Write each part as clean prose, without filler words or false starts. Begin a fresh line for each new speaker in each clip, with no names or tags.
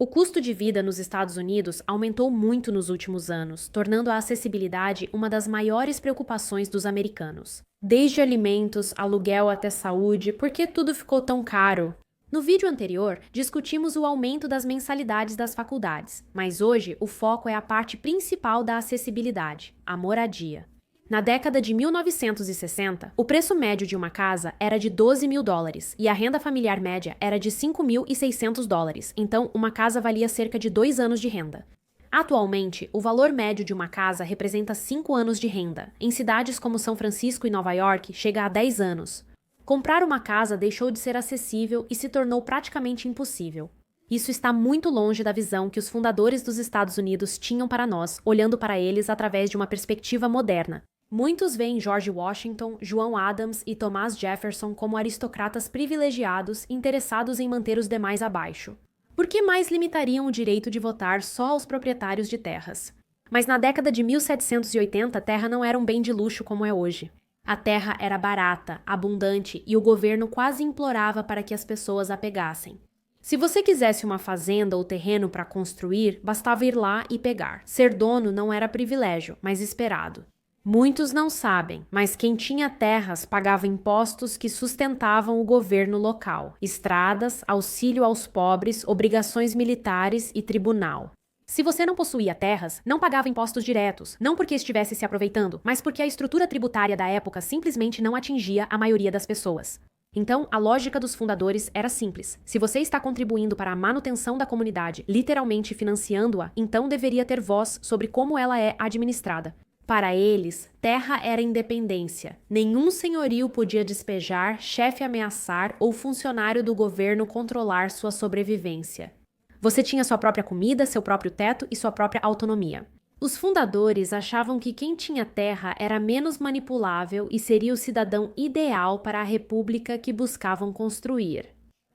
O custo de vida nos Estados Unidos aumentou muito nos últimos anos, tornando a acessibilidade uma das maiores preocupações dos americanos. Desde alimentos, aluguel até saúde, por que tudo ficou tão caro? No vídeo anterior, discutimos o aumento das mensalidades das faculdades, mas hoje o foco é a parte principal da acessibilidade, a moradia. Na década de 1960, o preço médio de uma casa era de $12.000 e a renda familiar média era de $5.600, então uma casa valia cerca de 2 anos de renda. Atualmente, o valor médio de uma casa representa 5 anos de renda. Em cidades como São Francisco e Nova York, chega a 10 anos. Comprar uma casa deixou de ser acessível e se tornou praticamente impossível. Isso está muito longe da visão que os fundadores dos Estados Unidos tinham para nós, olhando para eles através de uma perspectiva moderna. Muitos veem George Washington, João Adams e Thomas Jefferson como aristocratas privilegiados interessados em manter os demais abaixo. Por que mais limitariam o direito de votar só aos proprietários de terras? Mas na década de 1780, a terra não era um bem de luxo como é hoje. A terra era barata, abundante e o governo quase implorava para que as pessoas a pegassem. Se você quisesse uma fazenda ou terreno para construir, bastava ir lá e pegar. Ser dono não era privilégio, mas esperado. Muitos não sabem, mas quem tinha terras pagava impostos que sustentavam o governo local: estradas, auxílio aos pobres, obrigações militares e tribunal. Se você não possuía terras, não pagava impostos diretos, não porque estivesse se aproveitando, mas porque a estrutura tributária da época simplesmente não atingia a maioria das pessoas. Então, a lógica dos fundadores era simples. Se você está contribuindo para a manutenção da comunidade, literalmente financiando-a, então deveria ter voz sobre como ela é administrada. Para eles, terra era independência. Nenhum senhorio podia despejar, chefe ameaçar ou funcionário do governo controlar sua sobrevivência. Você tinha sua própria comida, seu próprio teto e sua própria autonomia. Os fundadores achavam que quem tinha terra era menos manipulável e seria o cidadão ideal para a república que buscavam construir.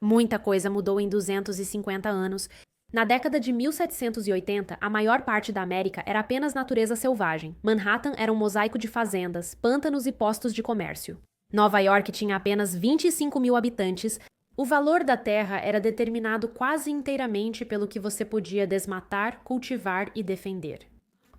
Muita coisa mudou em 250 anos. Na década de 1780, a maior parte da América era apenas natureza selvagem. Manhattan era um mosaico de fazendas, pântanos e postos de comércio. Nova York tinha apenas 25 mil habitantes. O valor da terra era determinado quase inteiramente pelo que você podia desmatar, cultivar e defender.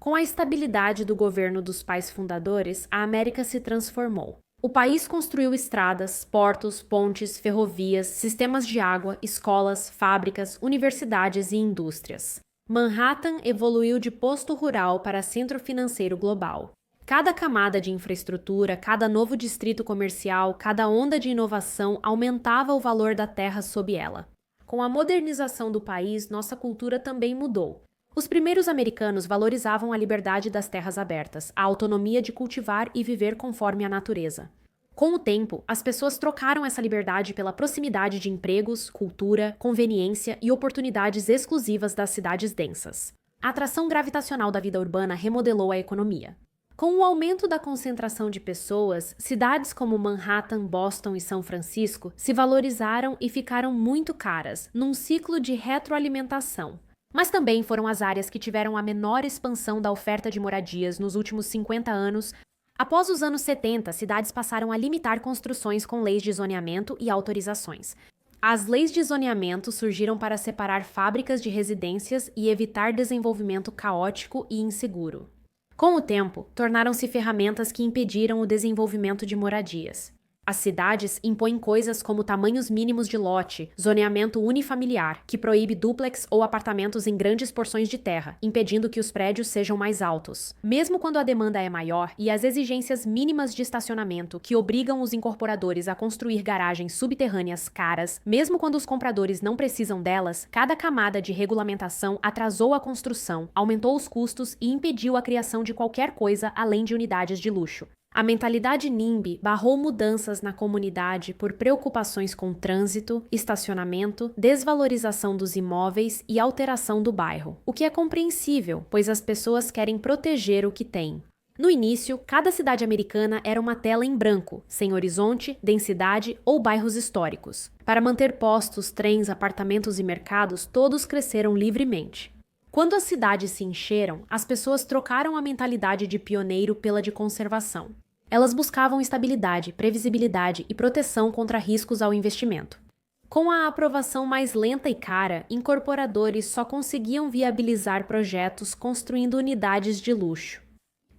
Com a estabilidade do governo dos pais fundadores, a América se transformou. O país construiu estradas, portos, pontes, ferrovias, sistemas de água, escolas, fábricas, universidades e indústrias. Manhattan evoluiu de posto rural para centro financeiro global. Cada camada de infraestrutura, cada novo distrito comercial, cada onda de inovação aumentava o valor da terra sob ela. Com a modernização do país, nossa cultura também mudou. Os primeiros americanos valorizavam a liberdade das terras abertas, a autonomia de cultivar e viver conforme a natureza. Com o tempo, as pessoas trocaram essa liberdade pela proximidade de empregos, cultura, conveniência e oportunidades exclusivas das cidades densas. A atração gravitacional da vida urbana remodelou a economia. Com o aumento da concentração de pessoas, cidades como Manhattan, Boston e São Francisco se valorizaram e ficaram muito caras, num ciclo de retroalimentação. Mas também foram as áreas que tiveram a menor expansão da oferta de moradias nos últimos 50 anos. Após os anos 70, cidades passaram a limitar construções com leis de zoneamento e autorizações. As leis de zoneamento surgiram para separar fábricas de residências e evitar desenvolvimento caótico e inseguro. Com o tempo, tornaram-se ferramentas que impediram o desenvolvimento de moradias. As cidades impõem coisas como tamanhos mínimos de lote, zoneamento unifamiliar, que proíbe dúplex ou apartamentos em grandes porções de terra, impedindo que os prédios sejam mais altos. Mesmo quando a demanda é maior, e as exigências mínimas de estacionamento, que obrigam os incorporadores a construir garagens subterrâneas caras, mesmo quando os compradores não precisam delas, cada camada de regulamentação atrasou a construção, aumentou os custos e impediu a criação de qualquer coisa além de unidades de luxo. A mentalidade NIMBY barrou mudanças na comunidade por preocupações com trânsito, estacionamento, desvalorização dos imóveis e alteração do bairro, o que é compreensível, pois as pessoas querem proteger o que têm. No início, cada cidade americana era uma tela em branco, sem horizonte, densidade ou bairros históricos. Para manter postos, trens, apartamentos e mercados, todos cresceram livremente. Quando as cidades se encheram, as pessoas trocaram a mentalidade de pioneiro pela de conservação. Elas buscavam estabilidade, previsibilidade e proteção contra riscos ao investimento. Com a aprovação mais lenta e cara, incorporadores só conseguiam viabilizar projetos construindo unidades de luxo.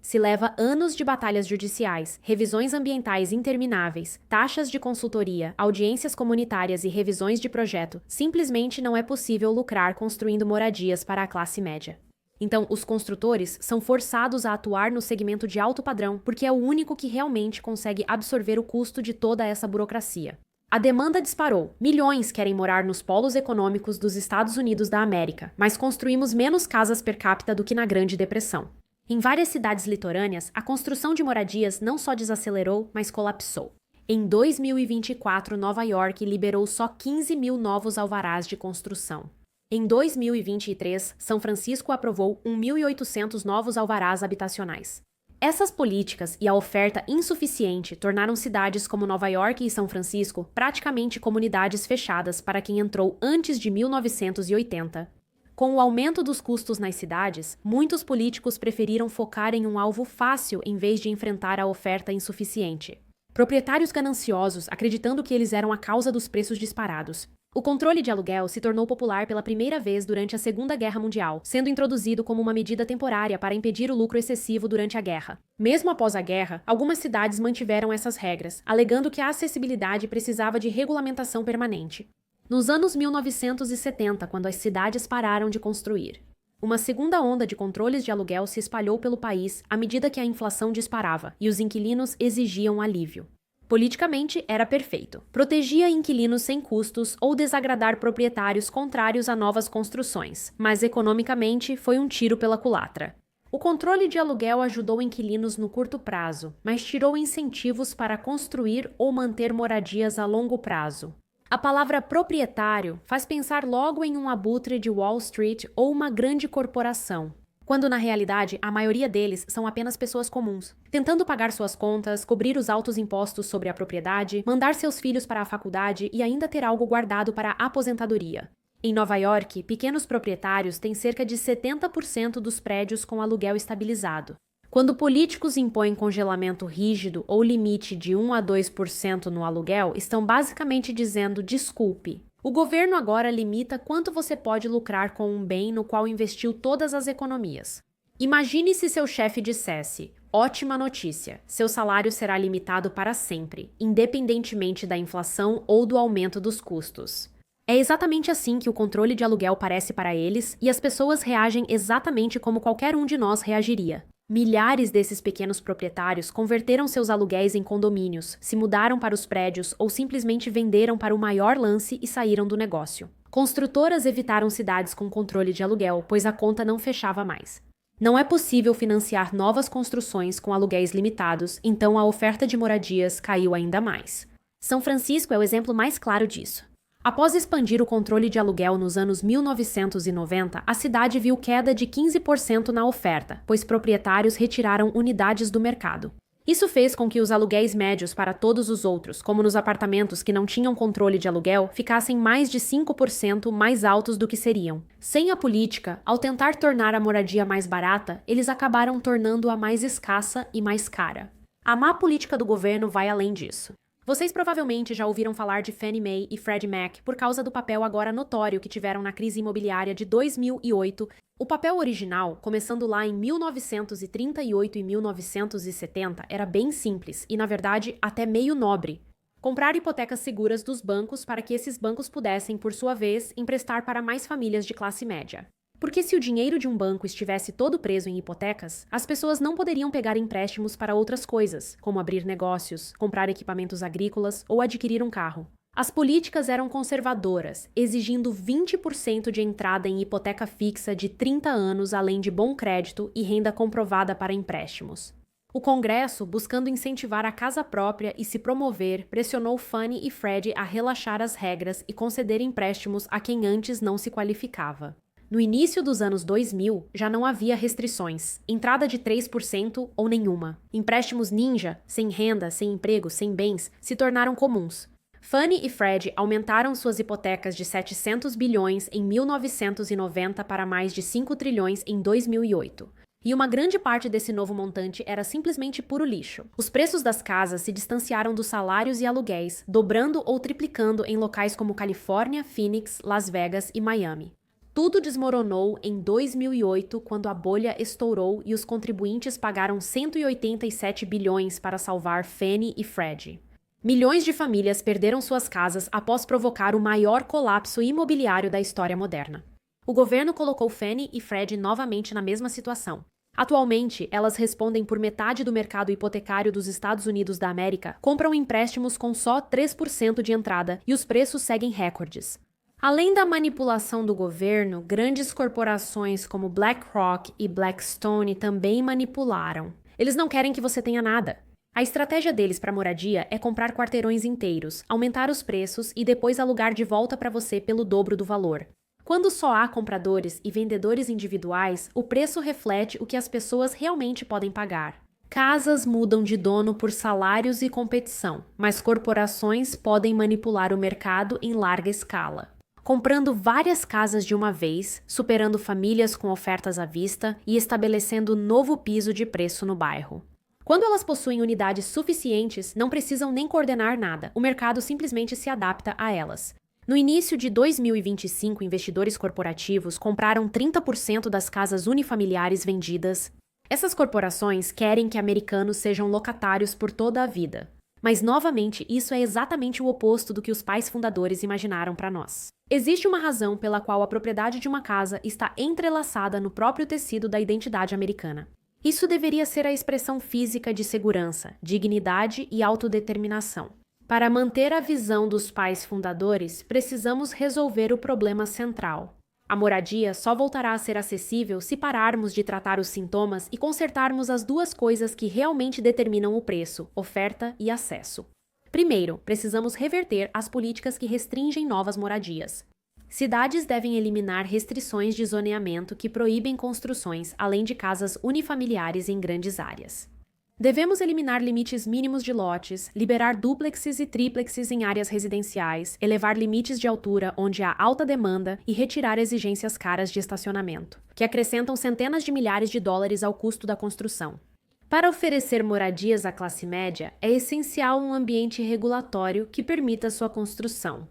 Se leva anos de batalhas judiciais, revisões ambientais intermináveis, taxas de consultoria, audiências comunitárias e revisões de projeto, simplesmente não é possível lucrar construindo moradias para a classe média. Então, os construtores são forçados a atuar no segmento de alto padrão porque é o único que realmente consegue absorver o custo de toda essa burocracia. A demanda disparou. Milhões querem morar nos polos econômicos dos Estados Unidos da América, mas construímos menos casas per capita do que na Grande Depressão. Em várias cidades litorâneas, a construção de moradias não só desacelerou, mas colapsou. Em 2024, Nova York liberou só 15 mil novos alvarás de construção. Em 2023, São Francisco aprovou 1.800 novos alvarás habitacionais. Essas políticas e a oferta insuficiente tornaram cidades como Nova York e São Francisco praticamente comunidades fechadas para quem entrou antes de 1980. Com o aumento dos custos nas cidades, muitos políticos preferiram focar em um alvo fácil em vez de enfrentar a oferta insuficiente. Proprietários gananciosos acreditando que eles eram a causa dos preços disparados. O controle de aluguel se tornou popular pela primeira vez durante a Segunda Guerra Mundial, sendo introduzido como uma medida temporária para impedir o lucro excessivo durante a guerra. Mesmo após a guerra, algumas cidades mantiveram essas regras, alegando que a acessibilidade precisava de regulamentação permanente. Nos anos 1970, quando as cidades pararam de construir, uma segunda onda de controles de aluguel se espalhou pelo país à medida que a inflação disparava e os inquilinos exigiam alívio. Politicamente, era perfeito. Protegia inquilinos sem custos ou desagradar proprietários contrários a novas construções, mas economicamente foi um tiro pela culatra. O controle de aluguel ajudou inquilinos no curto prazo, mas tirou incentivos para construir ou manter moradias a longo prazo. A palavra proprietário faz pensar logo em um abutre de Wall Street ou uma grande corporação, quando na realidade a maioria deles são apenas pessoas comuns, tentando pagar suas contas, cobrir os altos impostos sobre a propriedade, mandar seus filhos para a faculdade e ainda ter algo guardado para a aposentadoria. Em Nova York, pequenos proprietários têm cerca de 70% dos prédios com aluguel estabilizado. Quando políticos impõem congelamento rígido ou limite de 1 a 2% no aluguel, estão basicamente dizendo desculpe. O governo agora limita quanto você pode lucrar com um bem no qual investiu todas as economias. Imagine se seu chefe dissesse: ótima notícia, seu salário será limitado para sempre, independentemente da inflação ou do aumento dos custos. É exatamente assim que o controle de aluguel parece para eles, e as pessoas reagem exatamente como qualquer um de nós reagiria. Milhares desses pequenos proprietários converteram seus aluguéis em condomínios, se mudaram para os prédios ou simplesmente venderam para o maior lance e saíram do negócio. Construtoras evitaram cidades com controle de aluguel, pois a conta não fechava mais. Não é possível financiar novas construções com aluguéis limitados, então a oferta de moradias caiu ainda mais. São Francisco é o exemplo mais claro disso. Após expandir o controle de aluguel nos anos 1990, a cidade viu queda de 15% na oferta, pois proprietários retiraram unidades do mercado. Isso fez com que os aluguéis médios para todos os outros, como nos apartamentos que não tinham controle de aluguel, ficassem mais de 5% mais altos do que seriam. Sem a política, ao tentar tornar a moradia mais barata, eles acabaram tornando-a mais escassa e mais cara. A má política do governo vai além disso. Vocês provavelmente já ouviram falar de Fannie Mae e Freddie Mac por causa do papel agora notório que tiveram na crise imobiliária de 2008. O papel original, começando lá em 1938 e 1970, era bem simples e, na verdade, até meio nobre. Comprar hipotecas seguras dos bancos para que esses bancos pudessem, por sua vez, emprestar para mais famílias de classe média. Porque se o dinheiro de um banco estivesse todo preso em hipotecas, as pessoas não poderiam pegar empréstimos para outras coisas, como abrir negócios, comprar equipamentos agrícolas ou adquirir um carro. As políticas eram conservadoras, exigindo 20% de entrada em hipoteca fixa de 30 anos, além de bom crédito e renda comprovada para empréstimos. O Congresso, buscando incentivar a casa própria e se promover, pressionou Fannie e Freddie a relaxar as regras e conceder empréstimos a quem antes não se qualificava. No início dos anos 2000, já não havia restrições, entrada de 3% ou nenhuma. Empréstimos ninja, sem renda, sem emprego, sem bens, se tornaram comuns. Fannie e Freddie aumentaram suas hipotecas de 700 bilhões em 1990 para mais de 5 trilhões em 2008. E uma grande parte desse novo montante era simplesmente puro lixo. Os preços das casas se distanciaram dos salários e aluguéis, dobrando ou triplicando em locais como Califórnia, Phoenix, Las Vegas e Miami. Tudo desmoronou em 2008, quando a bolha estourou e os contribuintes pagaram 187 bilhões para salvar Fannie e Freddie. Milhões de famílias perderam suas casas após provocar o maior colapso imobiliário da história moderna. O governo colocou Fannie e Freddie novamente na mesma situação. Atualmente, elas respondem por metade do mercado hipotecário dos Estados Unidos da América, compram empréstimos com só 3% de entrada e os preços seguem recordes. Além da manipulação do governo, grandes corporações como BlackRock e Blackstone também manipularam. Eles não querem que você tenha nada. A estratégia deles para moradia é comprar quarteirões inteiros, aumentar os preços e depois alugar de volta para você pelo dobro do valor. Quando só há compradores e vendedores individuais, o preço reflete o que as pessoas realmente podem pagar. Casas mudam de dono por salários e competição, mas corporações podem manipular o mercado em larga escala, comprando várias casas de uma vez, superando famílias com ofertas à vista e estabelecendo novo piso de preço no bairro. Quando elas possuem unidades suficientes, não precisam nem coordenar nada, o mercado simplesmente se adapta a elas. No início de 2025, investidores corporativos compraram 30% das casas unifamiliares vendidas. Essas corporações querem que americanos sejam locatários por toda a vida. Mas, novamente, isso é exatamente o oposto do que os pais fundadores imaginaram para nós. Existe uma razão pela qual a propriedade de uma casa está entrelaçada no próprio tecido da identidade americana. Isso deveria ser a expressão física de segurança, dignidade e autodeterminação. Para manter a visão dos pais fundadores, precisamos resolver o problema central. A moradia só voltará a ser acessível se pararmos de tratar os sintomas e consertarmos as duas coisas que realmente determinam o preço, oferta e acesso. Primeiro, precisamos reverter as políticas que restringem novas moradias. Cidades devem eliminar restrições de zoneamento que proíbem construções, além de casas unifamiliares em grandes áreas. Devemos eliminar limites mínimos de lotes, liberar duplexes e triplexes em áreas residenciais, elevar limites de altura onde há alta demanda e retirar exigências caras de estacionamento, que acrescentam centenas de milhares de dólares ao custo da construção. Para oferecer moradias à classe média, é essencial um ambiente regulatório que permita sua construção.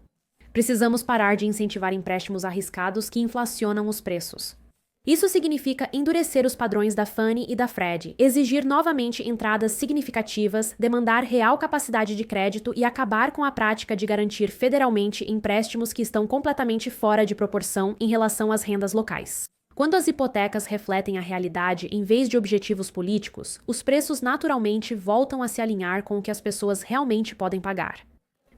Precisamos parar de incentivar empréstimos arriscados que inflacionam os preços. Isso significa endurecer os padrões da Fannie e da Freddie, exigir novamente entradas significativas, demandar real capacidade de crédito e acabar com a prática de garantir federalmente empréstimos que estão completamente fora de proporção em relação às rendas locais. Quando as hipotecas refletem a realidade em vez de objetivos políticos, os preços naturalmente voltam a se alinhar com o que as pessoas realmente podem pagar.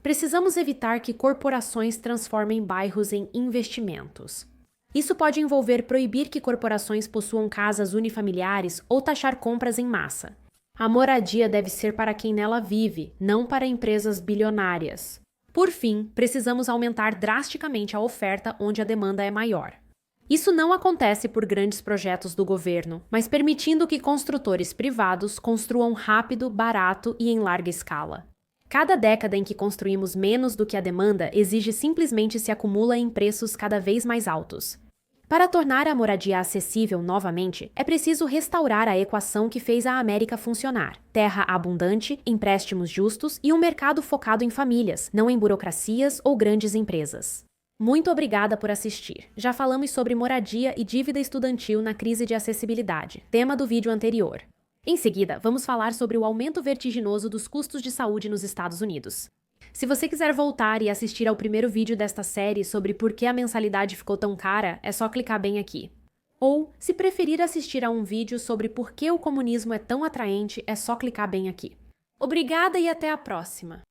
Precisamos evitar que corporações transformem bairros em investimentos. Isso pode envolver proibir que corporações possuam casas unifamiliares ou taxar compras em massa. A moradia deve ser para quem nela vive, não para empresas bilionárias. Por fim, precisamos aumentar drasticamente a oferta onde a demanda é maior. Isso não acontece por grandes projetos do governo, mas permitindo que construtores privados construam rápido, barato e em larga escala. Cada década em que construímos menos do que a demanda exige simplesmente se acumula em preços cada vez mais altos. Para tornar a moradia acessível novamente, é preciso restaurar a equação que fez a América funcionar: terra abundante, empréstimos justos e um mercado focado em famílias, não em burocracias ou grandes empresas. Muito obrigada por assistir. Já falamos sobre moradia e dívida estudantil na crise de acessibilidade, tema do vídeo anterior. Em seguida, vamos falar sobre o aumento vertiginoso dos custos de saúde nos Estados Unidos. Se você quiser voltar e assistir ao primeiro vídeo desta série sobre por que a mensalidade ficou tão cara, é só clicar bem aqui. Ou, se preferir assistir a um vídeo sobre por que o comunismo é tão atraente, é só clicar bem aqui. Obrigada e até a próxima!